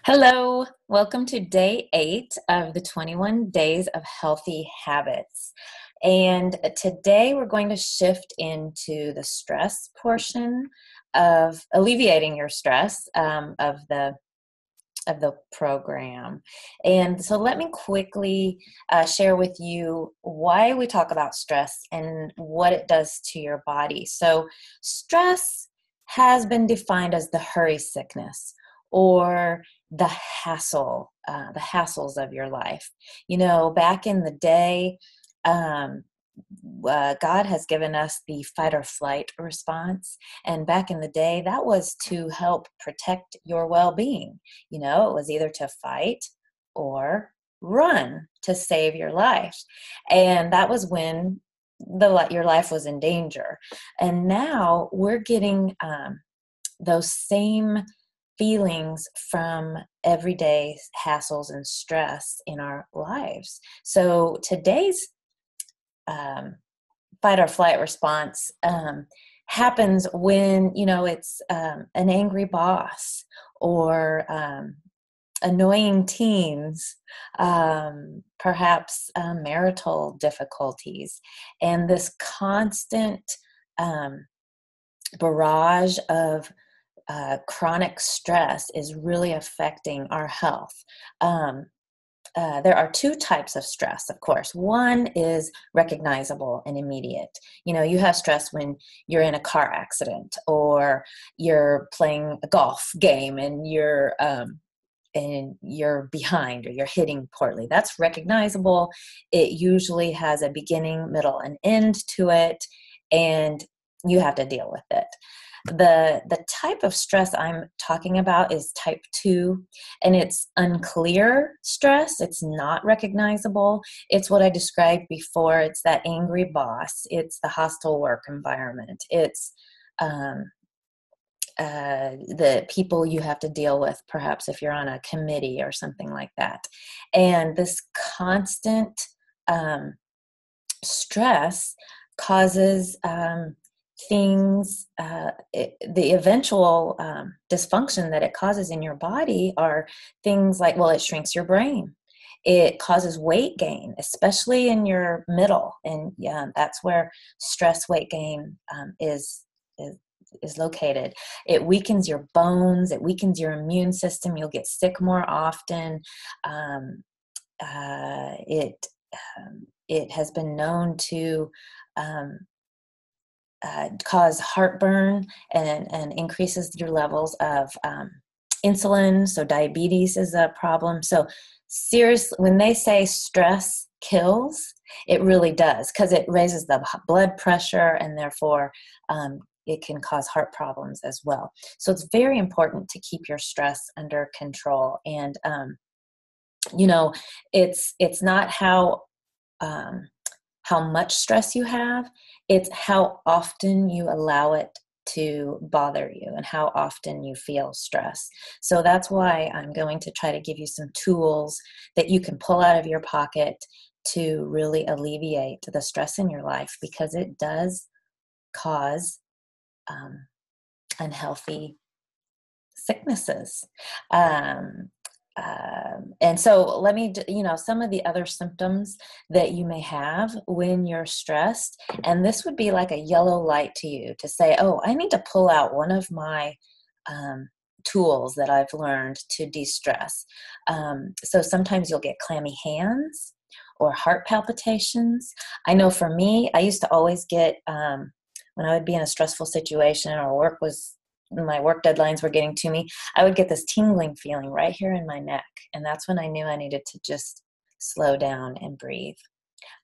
Hello, welcome to day 8 of the 21 Days of Healthy Habits. And today we're going to shift into the stress portion of alleviating your stress of the program. And so let me quickly share with you why we talk about stress and what it does to your body. So stress has been defined as the hurry sickness or the hassles of your life. You know, back in the day, um, God has given us the fight or flight response. And back in the day, that was to help protect your well being. You know, it was either to fight or run to save your life. And that was when your life was in danger. And now we're getting those same feelings from everyday hassles and stress in our lives. So today's um, fight or flight response happens when it's an angry boss or annoying teens, perhaps marital difficulties, and this constant um, barrage of chronic stress is really affecting our health. There are two types of stress, of course. One is recognizable and immediate. You know, you have stress when you're in a car accident or you're playing a golf game and you're behind or you're hitting poorly. That's recognizable. It usually has a beginning, middle, and end to it, and you have to deal with it. The type of stress I'm talking about is type 2, and it's unclear stress. It's not recognizable. It's what I described before. It's that angry boss. It's the hostile work environment. It's the people you have to deal with, perhaps if you're on a committee or something like that. And this constant stress causes the eventual dysfunction that it causes in your body are things like, well, it shrinks your brain. It causes weight gain, especially in your middle. And that's where stress weight gain is located. It weakens your bones. It weakens your immune system. You'll get sick more often. Um, uh, it it has been known to um, cause heartburn and increases your levels of insulin. So diabetes is a problem. So seriously, when they say stress kills, it really does, because it raises the blood pressure and therefore it can cause heart problems as well. So it's very important to keep your stress under control. And it's not how much stress you have, it's how often you allow it to bother you and how often you feel stress. So that's why I'm going to try to give you some tools that you can pull out of your pocket to really alleviate the stress in your life, because it does cause unhealthy sicknesses. Um, and so let me, some of the other symptoms that you may have when you're stressed, and this would be like a yellow light to you to say, oh, I need to pull out one of my tools that I've learned to de-stress. So sometimes you'll get clammy hands or heart palpitations. I know for me, I used to always get, when I would be in a stressful situation or my work deadlines were getting to me, I would get this tingling feeling right here in my neck. And that's when I knew I needed to just slow down and breathe.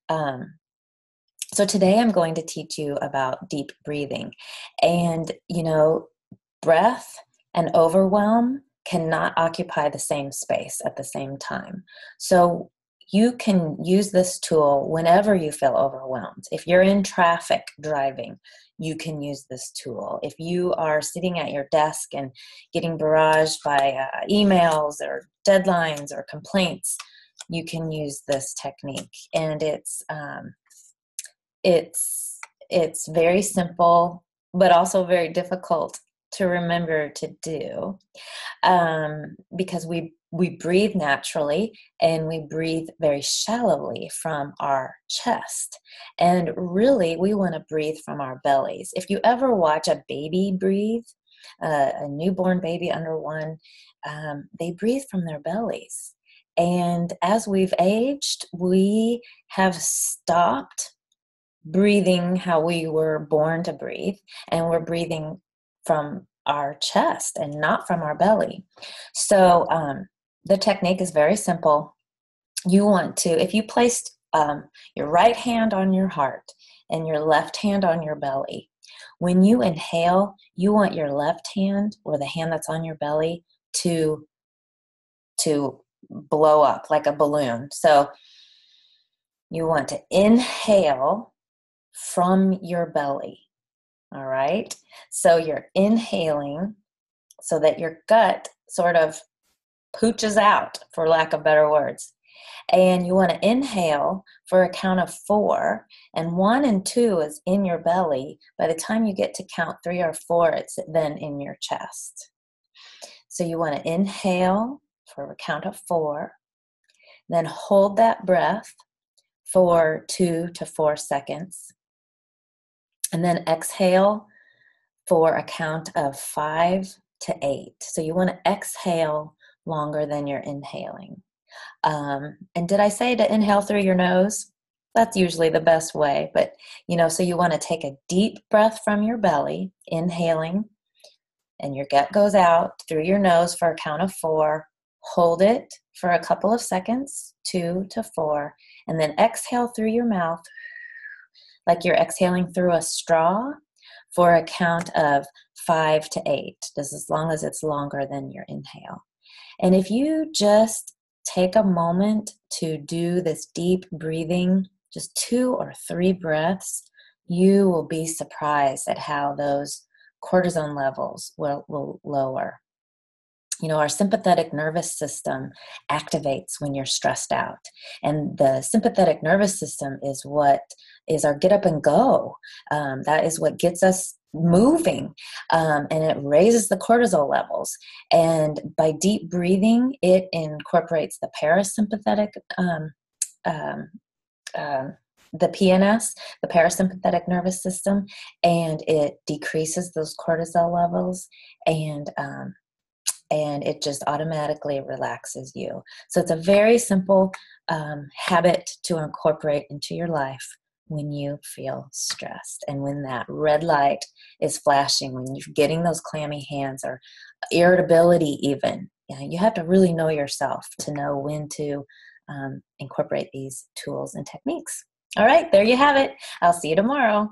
So today I'm going to teach you about deep breathing. And, breath and overwhelm cannot occupy the same space at the same time. So you can use this tool whenever you feel overwhelmed. If you're in traffic driving, you can use this tool. If you are sitting at your desk and getting barraged by emails or deadlines or complaints, you can use this technique. And it's very simple, but also very difficult to remember to do, because we breathe naturally and we breathe very shallowly from our chest. And really, we want to breathe from our bellies. If you ever watch a baby breathe, a newborn baby under one, they breathe from their bellies. And as we've aged, we have stopped breathing how we were born to breathe, and we're breathing from our chest and not from our belly. So the technique is very simple. You want to, if you placed your right hand on your heart and your left hand on your belly, when you inhale, you want your left hand, or the hand that's on your belly, to blow up like a balloon. So you want to inhale from your belly. All right. So you're inhaling so that your gut sort of pooches out, for lack of better words. And you want to inhale for a count of 4, and 1 and 2 is in your belly. By the time you get to count 3 or 4, it's then in your chest. So you want to inhale for a count of 4, then hold that breath for 2 to 4 seconds, and then exhale for a count of 5 to 8. So you want to exhale longer than you're inhaling. And did I say to inhale through your nose? That's usually the best way. But, so you want to take a deep breath from your belly, inhaling, and your gut goes out through your nose for a count of 4. Hold it for a couple of seconds, 2 to 4, and then exhale through your mouth like you're exhaling through a straw for a count of 5 to 8, just as long as it's longer than your inhale. And if you just take a moment to do this deep breathing, just 2 or 3 breaths, you will be surprised at how those cortisone levels will lower. Our sympathetic nervous system activates when you're stressed out. And the sympathetic nervous system is what is our get up and go. That is what gets us moving, and it raises the cortisol levels. And by deep breathing, it incorporates the parasympathetic, the PNS, the parasympathetic nervous system, and it decreases those cortisol levels, and it just automatically relaxes you. So it's a very simple habit to incorporate into your life when you feel stressed, and when that red light is flashing, when you're getting those clammy hands or irritability even. You have to really know yourself to know when to incorporate these tools and techniques. All right, there you have it. I'll see you tomorrow.